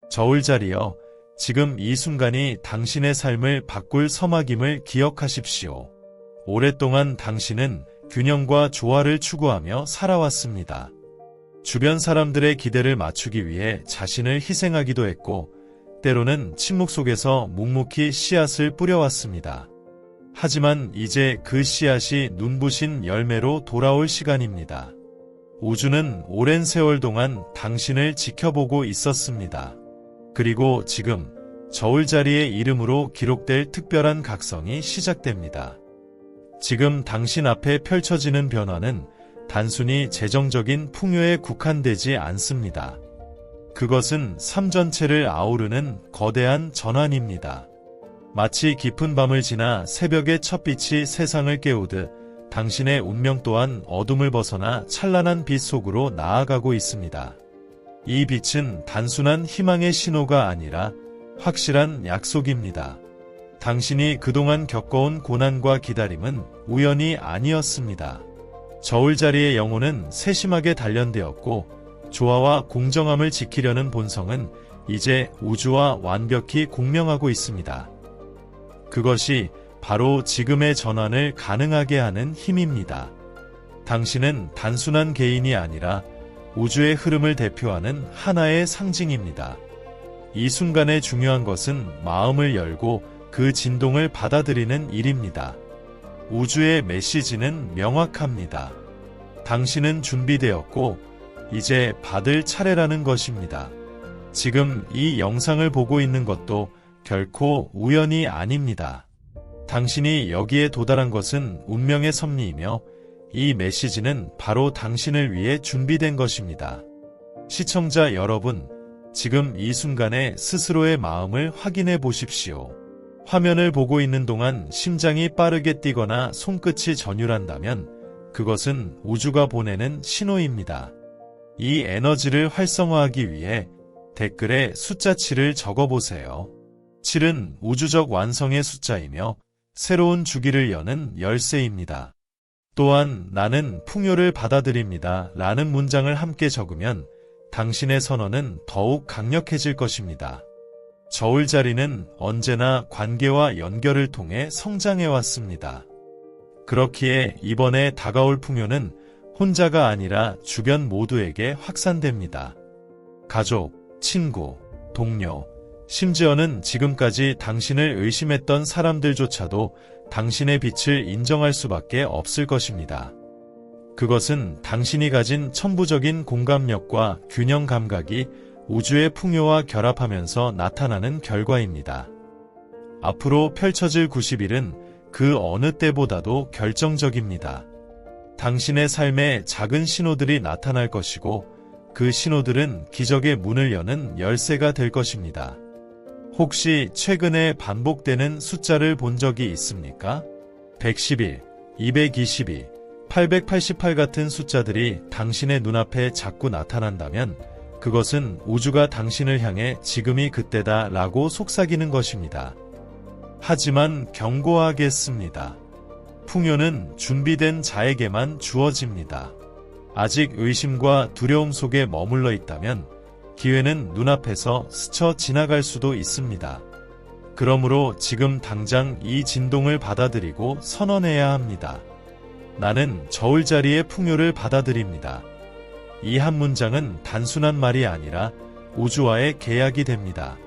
저울자리여, 지금 이 순간이 당신의 삶을 바꿀 서막임을 기억하십시오. 오랫동안 당신은 균형과 조화를 추구하며 살아왔습니다. 주변 사람들의 기대를 맞추기 위해 자신을 희생하기도 했고, 때로는 침묵 속에서 묵묵히 씨앗을 뿌려왔습니다. 하지만 이제 그 씨앗이 눈부신 열매로 돌아올 시간입니다. 우주는 오랜 세월 동안 당신을 지켜보고 있었습니다. 그리고 지금 저울자리의 이름으로 기록될 특별한 각성이 시작됩니다. 지금 당신 앞에 펼쳐지는 변화는 단순히 재정적인 풍요에 국한되지 않습니다. 그것은 삶 전체를 아우르는 거대한 전환입니다. 마치 깊은 밤을 지나 새벽의 첫빛이 세상을 깨우듯 당신의 운명 또한 어둠을 벗어나 찬란한 빛 속으로 나아가고 있습니다. 이 빛은 단순한 희망의 신호가 아니라 확실한 약속입니다. 당신이 그동안 겪어온 고난과 기다림은 우연이 아니었습니다. 저울자리의 영혼은 세심하게 단련되었고, 조화와 공정함을 지키려는 본성은 이제 우주와 완벽히 공명하고 있습니다. 그것이 바로 지금의 전환을 가능하게 하는 힘입니다. 당신은 단순한 개인이 아니라 우주의 흐름을 대표하는 하나의 상징입니다. 이 순간에 중요한 것은 마음을 열고 그 진동을 받아들이는 일입니다. 우주의 메시지는 명확합니다. 당신은 준비되었고 이제 받을 차례라는 것입니다. 지금 이 영상을 보고 있는 것도 결코 우연이 아닙니다. 당신이 여기에 도달한 것은 운명의 섭리이며 이 메시지는 바로 당신을 위해 준비된 것입니다. 시청자 여러분, 지금 이 순간에 스스로의 마음을 확인해 보십시오. 화면을 보고 있는 동안 심장이 빠르게 뛰거나 손끝이 전율한다면 그것은 우주가 보내는 신호입니다. 이 에너지를 활성화하기 위해 댓글에 숫자 7을 적어보세요. 7은 우주적 완성의 숫자이며 새로운 주기를 여는 열쇠입니다. 또한 나는 풍요를 받아들입니다 라는 문장을 함께 적으면 당신의 선언은 더욱 강력해질 것입니다. 저울자리는 언제나 관계와 연결을 통해 성장해왔습니다. 그렇기에 이번에 다가올 풍요는 혼자가 아니라 주변 모두에게 확산됩니다. 가족, 친구, 동료, 심지어는 지금까지 당신을 의심했던 사람들조차도 당신의 빛을 인정할 수밖에 없을 것입니다. 그것은 당신이 가진 천부적인 공감력과 균형 감각이 우주의 풍요와 결합하면서 나타나는 결과입니다. 앞으로 펼쳐질 90일은 그 어느 때보다도 결정적입니다. 당신의 삶에 작은 신호들이 나타날 것이고 그 신호들은 기적의 문을 여는 열쇠가 될 것입니다. 혹시 최근에 반복되는 숫자를 본 적이 있습니까? 111, 222, 888 같은 숫자들이 당신의 눈앞에 자꾸 나타난다면 그것은 우주가 당신을 향해 지금이 그때다 라고 속삭이는 것입니다. 하지만 경고하겠습니다. 풍요는 준비된 자에게만 주어집니다. 아직 의심과 두려움 속에 머물러 있다면 기회는 눈앞에서 스쳐 지나갈 수도 있습니다. 그러므로 지금 당장 이 진동을 받아들이고 선언해야 합니다. 나는 저울자리의 풍요를 받아들입니다. 이 한 문장은 단순한 말이 아니라 우주와의 계약이 됩니다.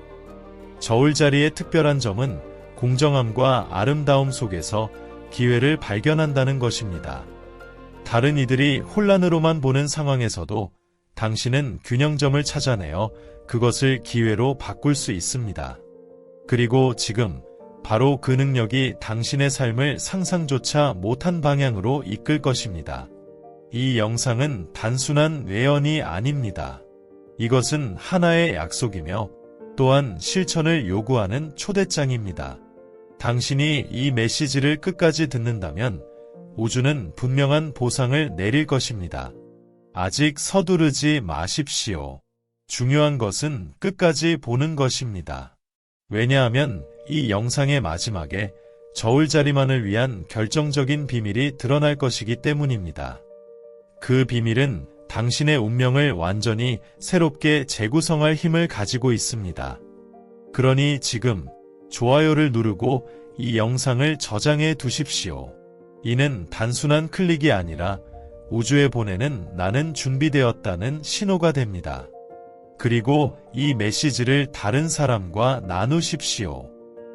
저울자리의 특별한 점은 공정함과 아름다움 속에서 기회를 발견한다는 것입니다. 다른 이들이 혼란으로만 보는 상황에서도 당신은 균형점을 찾아내어 그것을 기회로 바꿀 수 있습니다. 그리고 지금 바로 그 능력이 당신의 삶을 상상조차 못한 방향으로 이끌 것입니다. 이 영상은 단순한 외연이 아닙니다. 이것은 하나의 약속이며 또한 실천을 요구하는 초대장입니다. 당신이 이 메시지를 끝까지 듣는다면 우주는 분명한 보상을 내릴 것입니다. 아직 서두르지 마십시오. 중요한 것은 끝까지 보는 것입니다. 왜냐하면 이 영상의 마지막에 저울자리만을 위한 결정적인 비밀이 드러날 것이기 때문입니다. 그 비밀은 당신의 운명을 완전히 새롭게 재구성할 힘을 가지고 있습니다. 그러니 지금 좋아요를 누르고 이 영상을 저장해 두십시오. 이는 단순한 클릭이 아니라 우주에 보내는 나는 준비되었다는 신호가 됩니다. 그리고 이 메시지를 다른 사람과 나누십시오.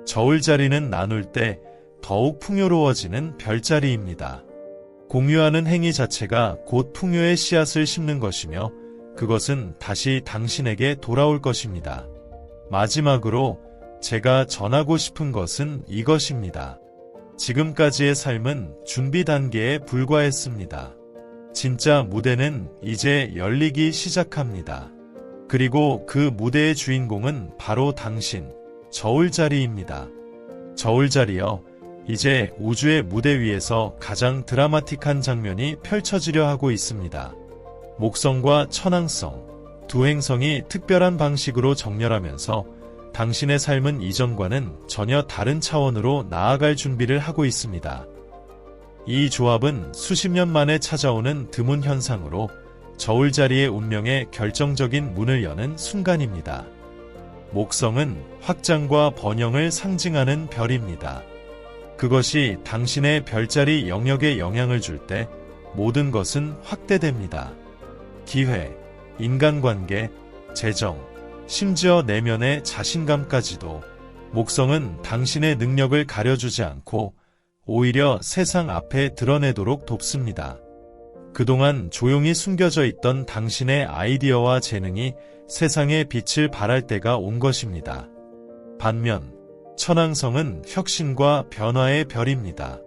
저울자리는 나눌 때 더욱 풍요로워지는 별자리입니다. 공유하는 행위 자체가 곧 풍요의 씨앗을 심는 것이며 그것은 다시 당신에게 돌아올 것입니다. 마지막으로 제가 전하고 싶은 것은 이것입니다. 지금까지의 삶은 준비 단계에 불과했습니다. 진짜 무대는 이제 열리기 시작합니다. 그리고 그 무대의 주인공은 바로 당신, 저울자리입니다. 저울자리여, 이제 우주의 무대 위에서 가장 드라마틱한 장면이 펼쳐지려 하고 있습니다. 목성과 천왕성, 두 행성이 특별한 방식으로 정렬하면서 당신의 삶은 이전과는 전혀 다른 차원으로 나아갈 준비를 하고 있습니다. 이 조합은 수십 년 만에 찾아오는 드문 현상으로 저울자리의 운명에 결정적인 문을 여는 순간입니다. 목성은 확장과 번영을 상징하는 별입니다. 그것이 당신의 별자리 영역에 영향을 줄 때 모든 것은 확대됩니다. 기회, 인간관계, 재정, 심지어 내면의 자신감까지도. 목성은 당신의 능력을 가려주지 않고 오히려 세상 앞에 드러내도록 돕습니다. 그동안 조용히 숨겨져 있던 당신의 아이디어와 재능이 세상에 빛을 발할 때가 온 것입니다. 반면 천왕성은 혁신과 변화의 별입니다.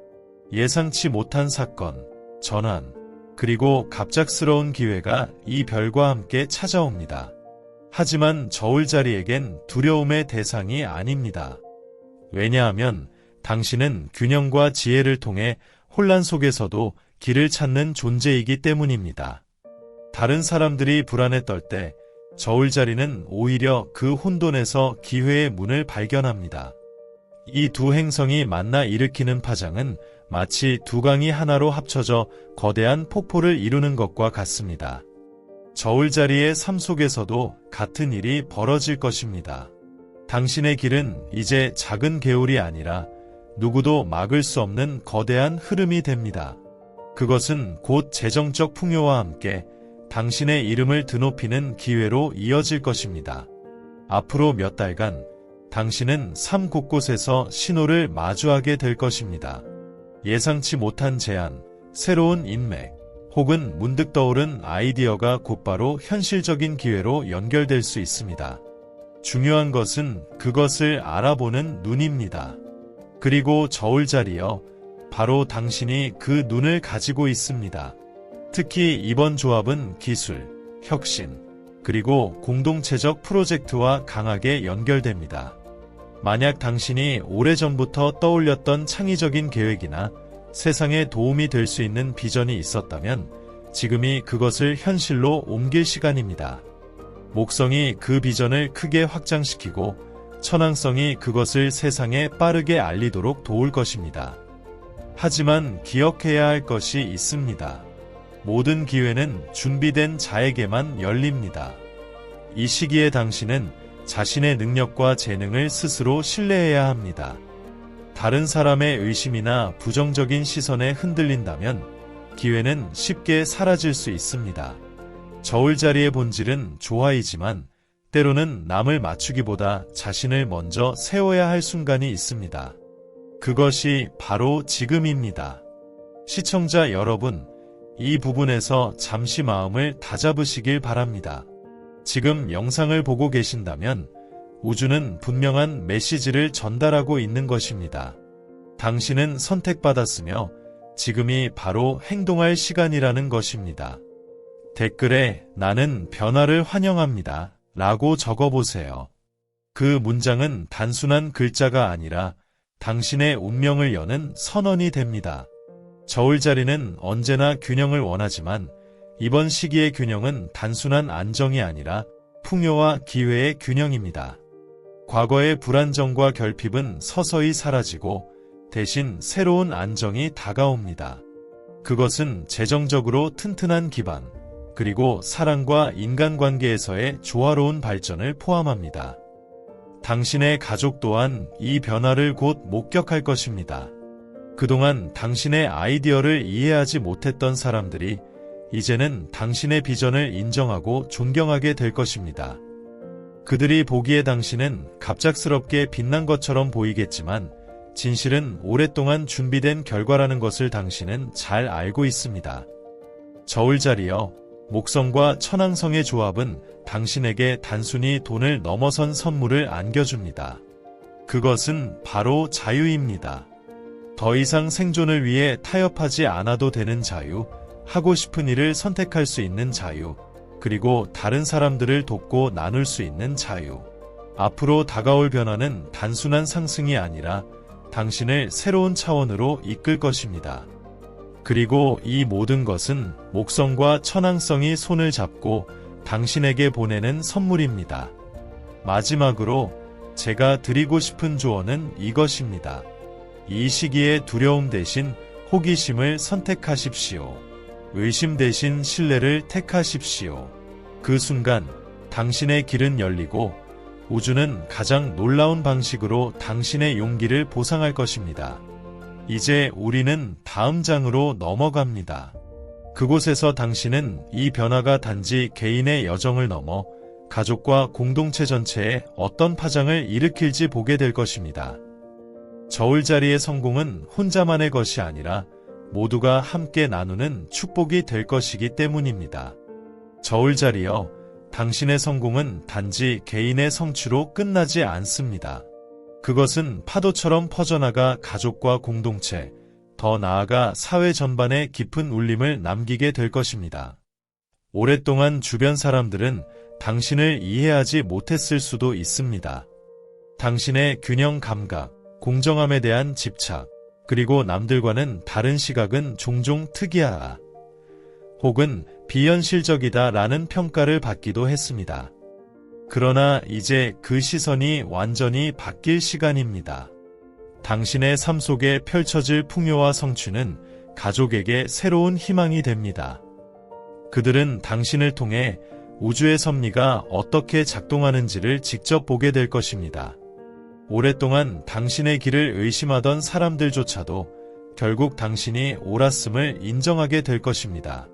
예상치 못한 사건, 전환, 그리고 갑작스러운 기회가 이 별과 함께 찾아옵니다. 하지만 저울자리에겐 두려움의 대상이 아닙니다. 왜냐하면 당신은 균형과 지혜를 통해 혼란 속에서도 길을 찾는 존재이기 때문입니다. 다른 사람들이 불안에 떨 때 저울자리는 오히려 그 혼돈에서 기회의 문을 발견합니다. 이 두 행성이 만나 일으키는 파장은 마치 두 강이 하나로 합쳐져 거대한 폭포를 이루는 것과 같습니다. 저울자리의 삶 속에서도 같은 일이 벌어질 것입니다. 당신의 길은 이제 작은 개울이 아니라 누구도 막을 수 없는 거대한 흐름이 됩니다. 그것은 곧 재정적 풍요와 함께 당신의 이름을 드높이는 기회로 이어질 것입니다. 앞으로 몇 달간 당신은 삶 곳곳에서 신호를 마주하게 될 것입니다. 예상치 못한 제안, 새로운 인맥, 혹은 문득 떠오른 아이디어가 곧바로 현실적인 기회로 연결될 수 있습니다. 중요한 것은 그것을 알아보는 눈입니다. 그리고 저울자리여, 바로 당신이 그 눈을 가지고 있습니다. 특히 이번 조합은 기술, 혁신, 그리고 공동체적 프로젝트와 강하게 연결됩니다. 만약 당신이 오래전부터 떠올렸던 창의적인 계획이나 세상에 도움이 될 수 있는 비전이 있었다면 지금이 그것을 현실로 옮길 시간입니다. 목성이 그 비전을 크게 확장시키고 천왕성이 그것을 세상에 빠르게 알리도록 도울 것입니다. 하지만 기억해야 할 것이 있습니다. 모든 기회는 준비된 자에게만 열립니다. 이 시기에 당신은 자신의 능력과 재능을 스스로 신뢰해야 합니다. 다른 사람의 의심이나 부정적인 시선에 흔들린다면 기회는 쉽게 사라질 수 있습니다. 저울자리의 본질은 조화이지만 때로는 남을 맞추기보다 자신을 먼저 세워야 할 순간이 있습니다. 그것이 바로 지금입니다. 시청자 여러분, 이 부분에서 잠시 마음을 다잡으시길 바랍니다. 지금 영상을 보고 계신다면 우주는 분명한 메시지를 전달하고 있는 것입니다. 당신은 선택받았으며 지금이 바로 행동할 시간이라는 것입니다. 댓글에 나는 변화를 환영합니다 라고 적어보세요. 그 문장은 단순한 글자가 아니라 당신의 운명을 여는 선언이 됩니다. 저울자리는 언제나 균형을 원하지만 이번 시기의 균형은 단순한 안정이 아니라 풍요와 기회의 균형입니다. 과거의 불안정과 결핍은 서서히 사라지고 대신 새로운 안정이 다가옵니다. 그것은 재정적으로 튼튼한 기반, 그리고 사랑과 인간관계에서의 조화로운 발전을 포함합니다. 당신의 가족 또한 이 변화를 곧 목격할 것입니다. 그동안 당신의 아이디어를 이해하지 못했던 사람들이 이제는 당신의 비전을 인정하고 존경하게 될 것입니다. 그들이 보기에 당신은 갑작스럽게 빛난 것처럼 보이겠지만 진실은 오랫동안 준비된 결과라는 것을 당신은 잘 알고 있습니다. 저울자리여, 목성과 천왕성의 조합은 당신에게 단순히 돈을 넘어선 선물을 안겨줍니다. 그것은 바로 자유입니다. 더 이상 생존을 위해 타협하지 않아도 되는 자유, 하고 싶은 일을 선택할 수 있는 자유, 그리고 다른 사람들을 돕고 나눌 수 있는 자유. 앞으로 다가올 변화는 단순한 상승이 아니라 당신을 새로운 차원으로 이끌 것입니다. 그리고 이 모든 것은 목성과 천왕성이 손을 잡고 당신에게 보내는 선물입니다. 마지막으로 제가 드리고 싶은 조언은 이것입니다. 이 시기에 두려움 대신 호기심을 선택하십시오. 의심 대신 신뢰를 택하십시오. 그 순간 당신의 길은 열리고 우주는 가장 놀라운 방식으로 당신의 용기를 보상할 것입니다. 이제 우리는 다음 장으로 넘어갑니다. 그곳에서 당신은 이 변화가 단지 개인의 여정을 넘어 가족과 공동체 전체에 어떤 파장을 일으킬지 보게 될 것입니다. 저울자리의 성공은 혼자만의 것이 아니라 모두가 함께 나누는 축복이 될 것이기 때문입니다. 저울자리여, 당신의 성공은 단지 개인의 성취로 끝나지 않습니다. 그것은 파도처럼 퍼져나가 가족과 공동체, 더 나아가 사회 전반에 깊은 울림을 남기게 될 것입니다. 오랫동안 주변 사람들은 당신을 이해하지 못했을 수도 있습니다. 당신의 균형 감각, 공정함에 대한 집착, 그리고 남들과는 다른 시각은 종종 특이하다, 혹은 비현실적이다 라는 평가를 받기도 했습니다. 그러나 이제 그 시선이 완전히 바뀔 시간입니다. 당신의 삶 속에 펼쳐질 풍요와 성취는 가족에게 새로운 희망이 됩니다. 그들은 당신을 통해 우주의 섭리가 어떻게 작동하는지를 직접 보게 될 것입니다. 오랫동안 당신의 길을 의심하던 사람들조차도 결국 당신이 옳았음을 인정하게 될 것입니다.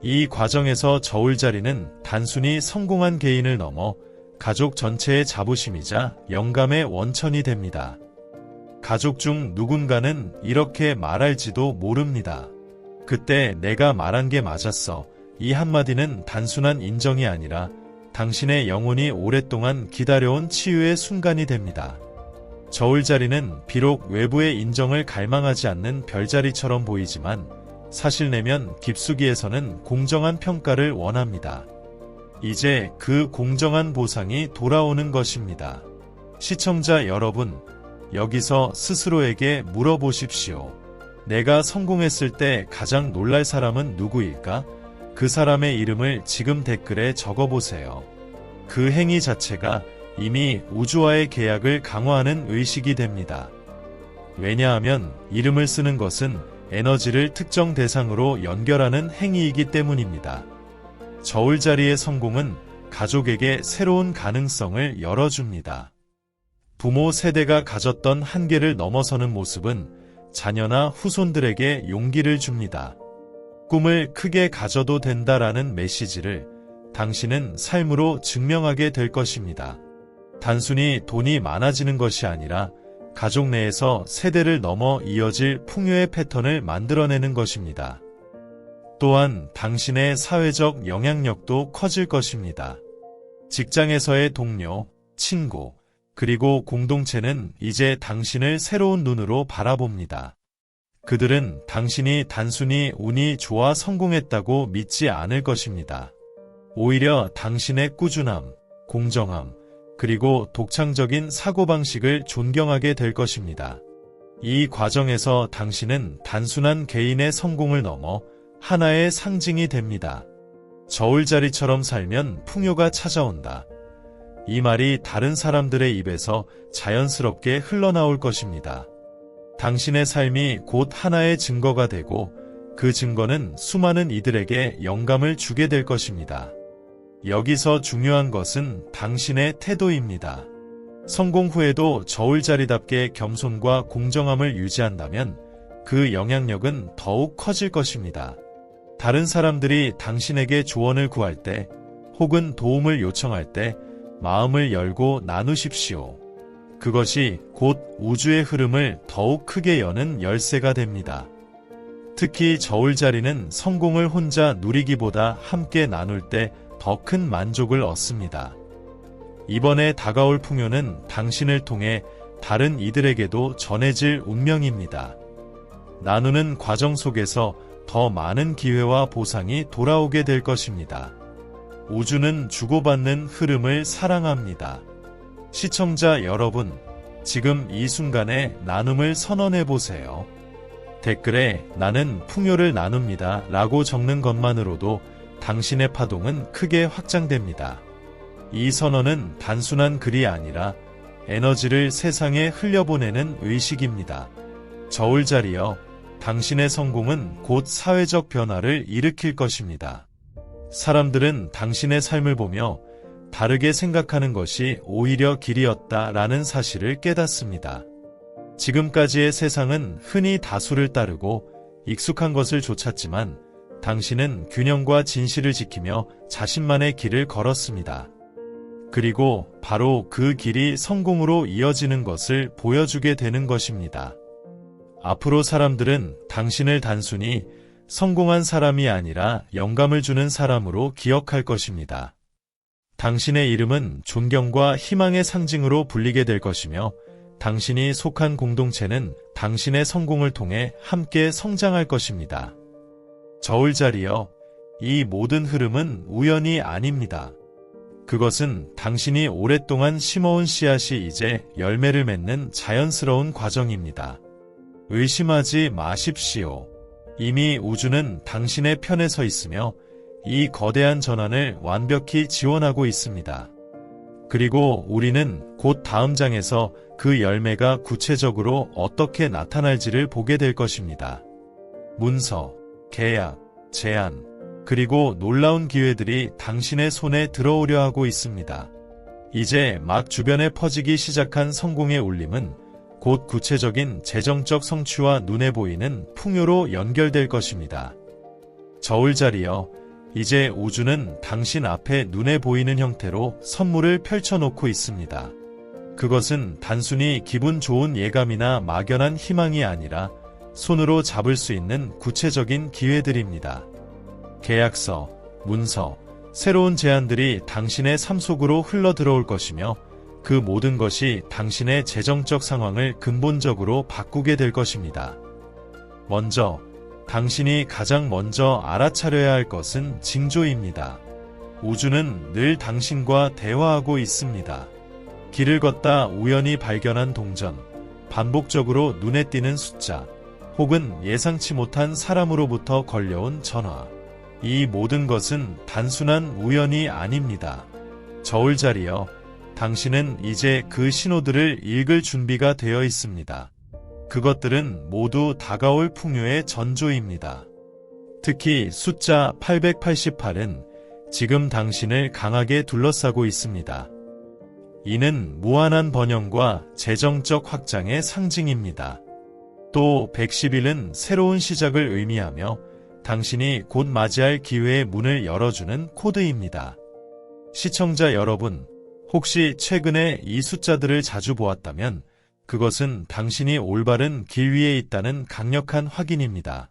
이 과정에서 저울자리는 단순히 성공한 개인을 넘어 가족 전체의 자부심이자 영감의 원천이 됩니다. 가족 중 누군가는 이렇게 말할지도 모릅니다. 그때 내가 말한 게 맞았어. 이 한마디는 단순한 인정이 아니라 당신의 영혼이 오랫동안 기다려온 치유의 순간이 됩니다. 저울자리는 비록 외부의 인정을 갈망하지 않는 별자리처럼 보이지만 사실 내면 깊숙이에서는 공정한 평가를 원합니다. 이제 그 공정한 보상이 돌아오는 것입니다. 시청자 여러분, 여기서 스스로에게 물어보십시오. 내가 성공했을 때 가장 놀랄 사람은 누구일까? 그 사람의 이름을 지금 댓글에 적어보세요. 그 행위 자체가 이미 우주와의 계약을 강화하는 의식이 됩니다. 왜냐하면 이름을 쓰는 것은 에너지를 특정 대상으로 연결하는 행위이기 때문입니다. 저울자리의 성공은 가족에게 새로운 가능성을 열어줍니다. 부모 세대가 가졌던 한계를 넘어서는 모습은 자녀나 후손들에게 용기를 줍니다. 꿈을 크게 가져도 된다라는 메시지를 당신은 삶으로 증명하게 될 것입니다. 단순히 돈이 많아지는 것이 아니라 가족 내에서 세대를 넘어 이어질 풍요의 패턴을 만들어내는 것입니다. 또한 당신의 사회적 영향력도 커질 것입니다. 직장에서의 동료, 친구, 그리고 공동체는 이제 당신을 새로운 눈으로 바라봅니다. 그들은 당신이 단순히 운이 좋아 성공했다고 믿지 않을 것입니다. 오히려 당신의 꾸준함, 공정함, 그리고 독창적인 사고방식을 존경하게 될 것입니다. 이 과정에서 당신은 단순한 개인의 성공을 넘어 하나의 상징이 됩니다. 저울자리처럼 살면 풍요가 찾아온다. 이 말이 다른 사람들의 입에서 자연스럽게 흘러나올 것입니다. 당신의 삶이 곧 하나의 증거가 되고 그 증거는 수많은 이들에게 영감을 주게 될 것입니다. 여기서 중요한 것은 당신의 태도입니다. 성공 후에도 저울자리답게 겸손과 공정함을 유지한다면 그 영향력은 더욱 커질 것입니다. 다른 사람들이 당신에게 조언을 구할 때 혹은 도움을 요청할 때 마음을 열고 나누십시오. 그것이 곧 우주의 흐름을 더욱 크게 여는 열쇠가 됩니다. 특히 저울자리는 성공을 혼자 누리기보다 함께 나눌 때 더 큰 만족을 얻습니다. 이번에 다가올 풍요는 당신을 통해 다른 이들에게도 전해질 운명입니다. 나누는 과정 속에서 더 많은 기회와 보상이 돌아오게 될 것입니다. 우주는 주고받는 흐름을 사랑합니다. 시청자 여러분, 지금 이 순간에 나눔을 선언해 보세요. 댓글에 나는 풍요를 나눕니다 라고 적는 것만으로도 당신의 파동은 크게 확장됩니다. 이 선언은 단순한 글이 아니라 에너지를 세상에 흘려보내는 의식입니다. 저울자리여, 당신의 성공은 곧 사회적 변화를 일으킬 것입니다. 사람들은 당신의 삶을 보며 다르게 생각하는 것이 오히려 길이었다라는 사실을 깨닫습니다. 지금까지의 세상은 흔히 다수를 따르고 익숙한 것을 좇았지만 당신은 균형과 진실을 지키며 자신만의 길을 걸었습니다. 그리고 바로 그 길이 성공으로 이어지는 것을 보여주게 되는 것입니다. 앞으로 사람들은 당신을 단순히 성공한 사람이 아니라 영감을 주는 사람으로 기억할 것입니다. 당신의 이름은 존경과 희망의 상징으로 불리게 될 것이며 당신이 속한 공동체는 당신의 성공을 통해 함께 성장할 것입니다. 저울자리여, 이 모든 흐름은 우연이 아닙니다. 그것은 당신이 오랫동안 심어온 씨앗이 이제 열매를 맺는 자연스러운 과정입니다. 의심하지 마십시오. 이미 우주는 당신의 편에 서 있으며 이 거대한 전환을 완벽히 지원하고 있습니다. 그리고 우리는 곧 다음 장에서 그 열매가 구체적으로 어떻게 나타날지를 보게 될 것입니다. 문서, 계약, 제안, 그리고 놀라운 기회들이 당신의 손에 들어오려 하고 있습니다. 이제 막 주변에 퍼지기 시작한 성공의 울림은 곧 구체적인 재정적 성취와 눈에 보이는 풍요로 연결될 것입니다. 저울자리여, 이제 우주는 당신 앞에 눈에 보이는 형태로 선물을 펼쳐놓고 있습니다. 그것은 단순히 기분 좋은 예감이나 막연한 희망이 아니라 손으로 잡을 수 있는 구체적인 기회들입니다. 계약서, 문서, 새로운 제안들이 당신의 삶 속으로 흘러들어올 것이며 그 모든 것이 당신의 재정적 상황을 근본적으로 바꾸게 될 것입니다. 먼저, 당신이 가장 먼저 알아차려야 할 것은 징조입니다. 우주는 늘 당신과 대화하고 있습니다. 길을 걷다 우연히 발견한 동전, 반복적으로 눈에 띄는 숫자, 혹은 예상치 못한 사람으로부터 걸려온 전화. 이 모든 것은 단순한 우연이 아닙니다. 저울자리여, 당신은 이제 그 신호들을 읽을 준비가 되어 있습니다. 그것들은 모두 다가올 풍요의 전조입니다. 특히 숫자 888은 지금 당신을 강하게 둘러싸고 있습니다. 이는 무한한 번영과 재정적 확장의 상징입니다. 또 111은 새로운 시작을 의미하며 당신이 곧 맞이할 기회의 문을 열어주는 코드입니다. 시청자 여러분, 혹시 최근에 이 숫자들을 자주 보았다면 그것은 당신이 올바른 길 위에 있다는 강력한 확인입니다.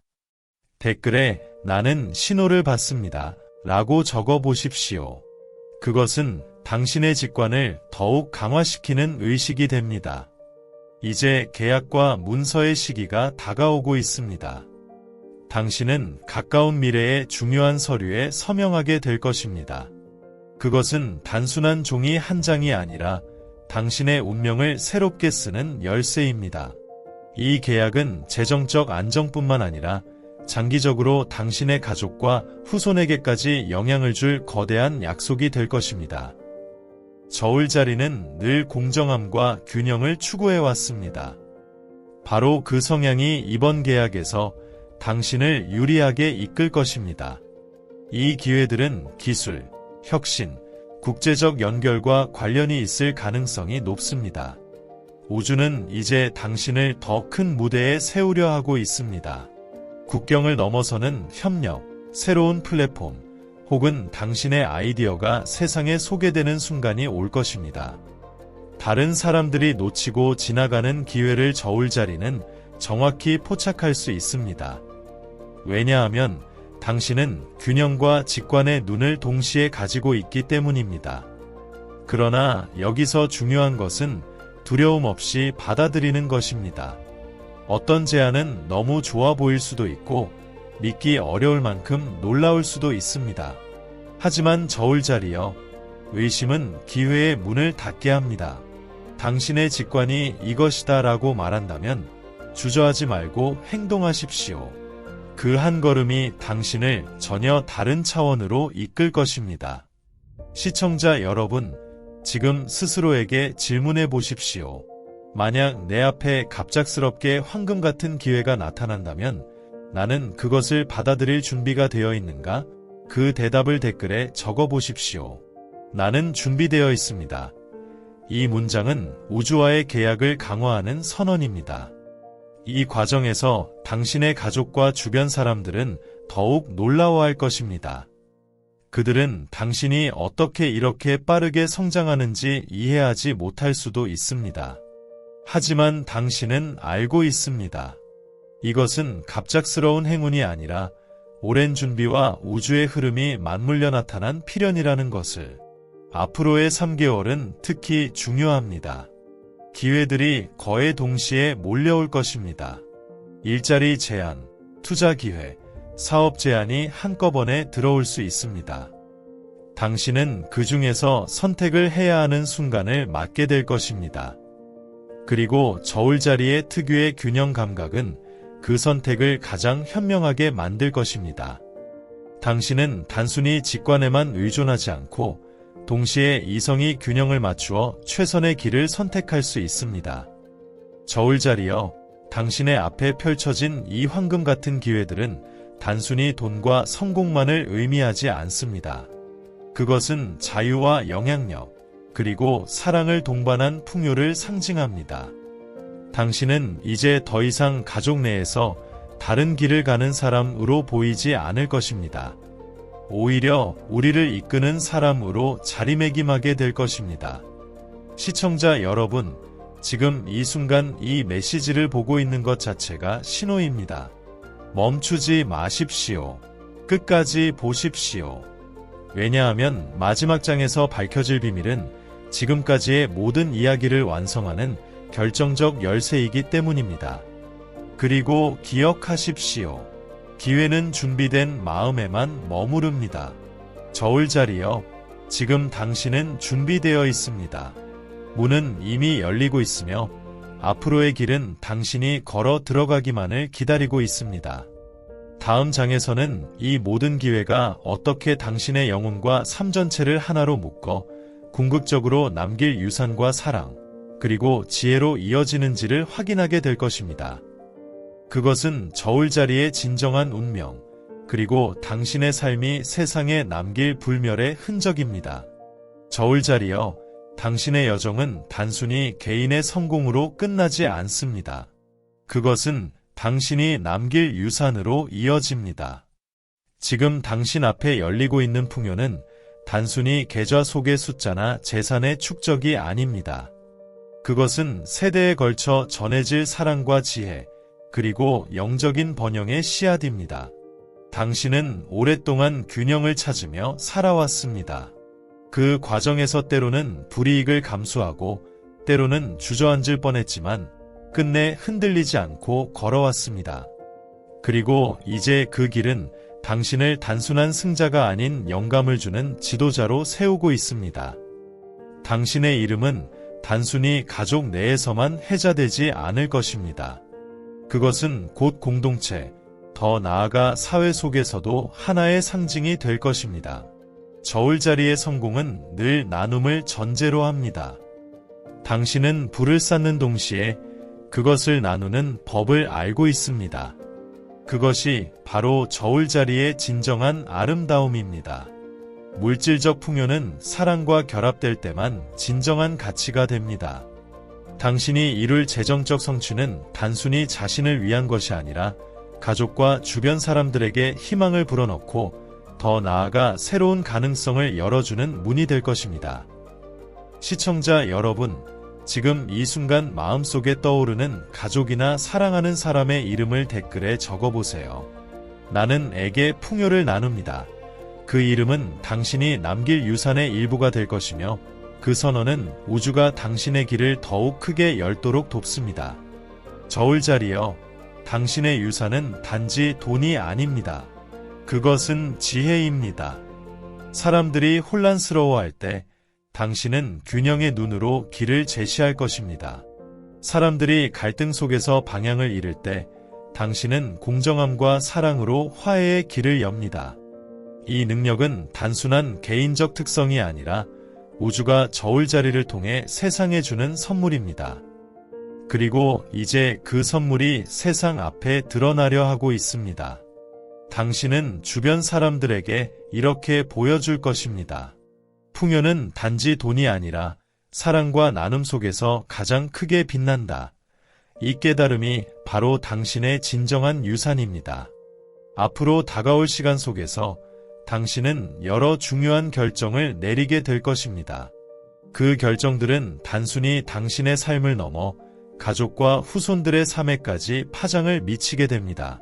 댓글에 나는 신호를 받습니다 라고 적어 보십시오. 그것은 당신의 직관을 더욱 강화시키는 의식이 됩니다. 이제 계약과 문서의 시기가 다가오고 있습니다. 당신은 가까운 미래의 중요한 서류에 서명하게 될 것입니다. 그것은 단순한 종이 한 장이 아니라 당신의 운명을 새롭게 쓰는 열쇠입니다. 이 계약은 재정적 안정뿐만 아니라 장기적으로 당신의 가족과 후손에게까지 영향을 줄 거대한 약속이 될 것입니다. 저울자리는 늘 공정함과 균형을 추구해왔습니다. 바로 그 성향이 이번 계약에서 당신을 유리하게 이끌 것입니다. 이 기회들은 기술, 혁신, 국제적 연결과 관련이 있을 가능성이 높습니다. 우주는 이제 당신을 더 큰 무대에 세우려 하고 있습니다. 국경을 넘어서는 협력, 새로운 플랫폼, 혹은 당신의 아이디어가 세상에 소개되는 순간이 올 것입니다. 다른 사람들이 놓치고 지나가는 기회를 저울자리는 정확히 포착할 수 있습니다. 왜냐하면 당신은 균형과 직관의 눈을 동시에 가지고 있기 때문입니다. 그러나 여기서 중요한 것은 두려움 없이 받아들이는 것입니다. 어떤 제안은 너무 좋아 보일 수도 있고 믿기 어려울 만큼 놀라울 수도 있습니다. 하지만 저울자리여, 의심은 기회의 문을 닫게 합니다. 당신의 직관이 이것이다 라고 말한다면 주저하지 말고 행동하십시오. 그 한 걸음이 당신을 전혀 다른 차원으로 이끌 것입니다. 시청자 여러분, 지금 스스로에게 질문해 보십시오. 만약 내 앞에 갑작스럽게 황금 같은 기회가 나타난다면 나는 그것을 받아들일 준비가 되어 있는가? 그 대답을 댓글에 적어 보십시오. 나는 준비되어 있습니다. 이 문장은 우주와의 계약을 강화하는 선언입니다. 이 과정에서 당신의 가족과 주변 사람들은 더욱 놀라워할 것입니다. 그들은 당신이 어떻게 이렇게 빠르게 성장하는지 이해하지 못할 수도 있습니다. 하지만 당신은 알고 있습니다. 이것은 갑작스러운 행운이 아니라 오랜 준비와 우주의 흐름이 맞물려 나타난 필연이라는 것을. 앞으로의 3개월은 특히 중요합니다. 기회들이 거의 동시에 몰려올 것입니다. 일자리 제안, 투자 기회, 사업 제안이 한꺼번에 들어올 수 있습니다. 당신은 그 중에서 선택을 해야 하는 순간을 맞게 될 것입니다. 그리고 저울자리의 특유의 균형 감각은 그 선택을 가장 현명하게 만들 것입니다. 당신은 단순히 직관에만 의존하지 않고 동시에 이성이 균형을 맞추어 최선의 길을 선택할 수 있습니다. 저울자리여, 당신의 앞에 펼쳐진 이 황금 같은 기회들은 단순히 돈과 성공만을 의미하지 않습니다. 그것은 자유와 영향력, 그리고 사랑을 동반한 풍요를 상징합니다. 당신은 이제 더 이상 가족 내에서 다른 길을 가는 사람으로 보이지 않을 것입니다. 오히려 우리를 이끄는 사람으로 자리매김하게 될 것입니다. 시청자 여러분, 지금 이 순간 이 메시지를 보고 있는 것 자체가 신호입니다. 멈추지 마십시오. 끝까지 보십시오. 왜냐하면 마지막 장에서 밝혀질 비밀은 지금까지의 모든 이야기를 완성하는 결정적 열쇠이기 때문입니다. 그리고 기억하십시오. 기회는 준비된 마음에만 머무릅니다. 저울자리여, 지금 당신은 준비되어 있습니다. 문은 이미 열리고 있으며 앞으로의 길은 당신이 걸어 들어가기만을 기다리고 있습니다. 다음 장에서는 이 모든 기회가 어떻게 당신의 영혼과 삶 전체를 하나로 묶어 궁극적으로 남길 유산과 사랑, 그리고 지혜로 이어지는지를 확인하게 될 것입니다. 그것은 저울자리의 진정한 운명, 그리고 당신의 삶이 세상에 남길 불멸의 흔적입니다. 저울자리여, 당신의 여정은 단순히 개인의 성공으로 끝나지 않습니다. 그것은 당신이 남길 유산으로 이어집니다. 지금 당신 앞에 열리고 있는 풍요는 단순히 계좌 속의 숫자나 재산의 축적이 아닙니다. 그것은 세대에 걸쳐 전해질 사랑과 지혜, 그리고 영적인 번영의 씨앗입니다. 당신은 오랫동안 균형을 찾으며 살아왔습니다. 그 과정에서 때로는 불이익을 감수하고 때로는 주저앉을 뻔했지만 끝내 흔들리지 않고 걸어왔습니다. 그리고 이제 그 길은 당신을 단순한 승자가 아닌 영감을 주는 지도자로 세우고 있습니다. 당신의 이름은 단순히 가족 내에서만 회자되지 않을 것입니다. 그것은 곧 공동체, 더 나아가 사회 속에서도 하나의 상징이 될 것입니다. 저울자리의 성공은 늘 나눔을 전제로 합니다. 당신은 불을 쌓는 동시에 그것을 나누는 법을 알고 있습니다. 그것이 바로 저울자리의 진정한 아름다움입니다. 물질적 풍요는 사랑과 결합될 때만 진정한 가치가 됩니다. 당신이 이룰 재정적 성취는 단순히 자신을 위한 것이 아니라 가족과 주변 사람들에게 희망을 불어넣고 더 나아가 새로운 가능성을 열어주는 문이 될 것입니다. 시청자 여러분, 지금 이 순간 마음속에 떠오르는 가족이나 사랑하는 사람의 이름을 댓글에 적어보세요. 나는 에게 풍요를 나눕니다. 그 이름은 당신이 남길 유산의 일부가 될 것이며 그 선언은 우주가 당신의 길을 더욱 크게 열도록 돕습니다. 저울자리여, 당신의 유산은 단지 돈이 아닙니다. 그것은 지혜입니다. 사람들이 혼란스러워할 때 당신은 균형의 눈으로 길을 제시할 것입니다. 사람들이 갈등 속에서 방향을 잃을 때 당신은 공정함과 사랑으로 화해의 길을 엽니다. 이 능력은 단순한 개인적 특성이 아니라 우주가 저울자리를 통해 세상에 주는 선물입니다. 그리고 이제 그 선물이 세상 앞에 드러나려 하고 있습니다. 당신은 주변 사람들에게 이렇게 보여줄 것입니다. 풍요는 단지 돈이 아니라 사랑과 나눔 속에서 가장 크게 빛난다. 이 깨달음이 바로 당신의 진정한 유산입니다. 앞으로 다가올 시간 속에서 당신은 여러 중요한 결정을 내리게 될 것입니다. 그 결정들은 단순히 당신의 삶을 넘어 가족과 후손들의 삶에까지 파장을 미치게 됩니다.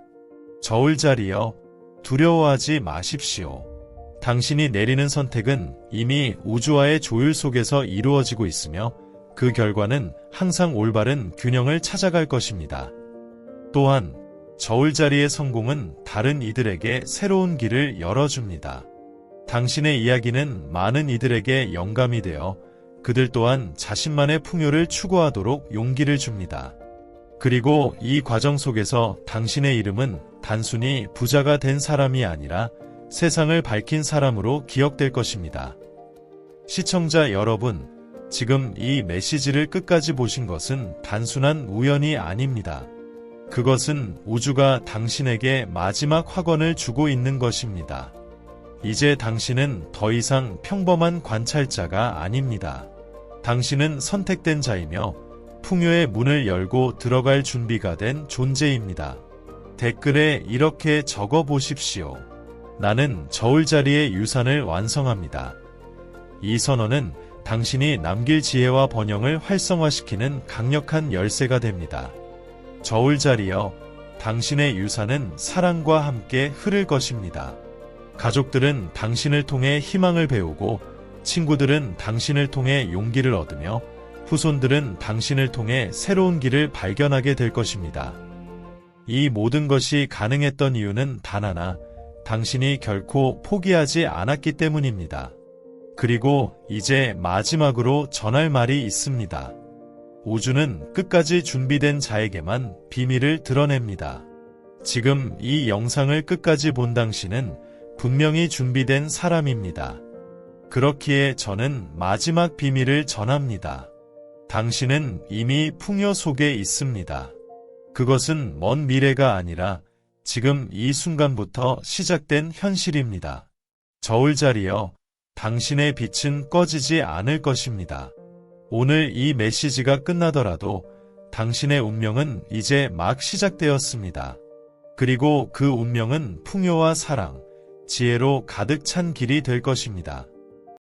저울자리여, 두려워하지 마십시오. 당신이 내리는 선택은 이미 우주와의 조율 속에서 이루어지고 있으며 그 결과는 항상 올바른 균형을 찾아갈 것입니다. 또한 저울자리의 성공은 다른 이들에게 새로운 길을 열어줍니다. 당신의 이야기는 많은 이들에게 영감이 되어 그들 또한 자신만의 풍요를 추구하도록 용기를 줍니다. 그리고 이 과정 속에서 당신의 이름은 단순히 부자가 된 사람이 아니라 세상을 밝힌 사람으로 기억될 것입니다. 시청자 여러분, 지금 이 메시지를 끝까지 보신 것은 단순한 우연이 아닙니다. 그것은 우주가 당신에게 마지막 확언을 주고 있는 것입니다. 이제 당신은 더 이상 평범한 관찰자가 아닙니다. 당신은 선택된 자이며 풍요의 문을 열고 들어갈 준비가 된 존재입니다. 댓글에 이렇게 적어 보십시오. 나는 저울자리의 유산을 완성합니다. 이 선언은 당신이 남길 지혜와 번영을 활성화시키는 강력한 열쇠가 됩니다. 저울자리여, 당신의 유산은 사랑과 함께 흐를 것입니다. 가족들은 당신을 통해 희망을 배우고 친구들은 당신을 통해 용기를 얻으며 후손들은 당신을 통해 새로운 길을 발견하게 될 것입니다. 이 모든 것이 가능했던 이유는 단 하나, 당신이 결코 포기하지 않았기 때문입니다. 그리고 이제 마지막으로 전할 말이 있습니다. 우주는 끝까지 준비된 자에게만 비밀을 드러냅니다. 지금 이 영상을 끝까지 본 당신은 분명히 준비된 사람입니다. 그렇기에 저는 마지막 비밀을 전합니다. 당신은 이미 풍요 속에 있습니다. 그것은 먼 미래가 아니라 지금 이 순간부터 시작된 현실입니다. 저울자리여, 당신의 빛은 꺼지지 않을 것입니다. 오늘 이 메시지가 끝나더라도 당신의 운명은 이제 막 시작되었습니다. 그리고 그 운명은 풍요와 사랑, 지혜로 가득 찬 길이 될 것입니다.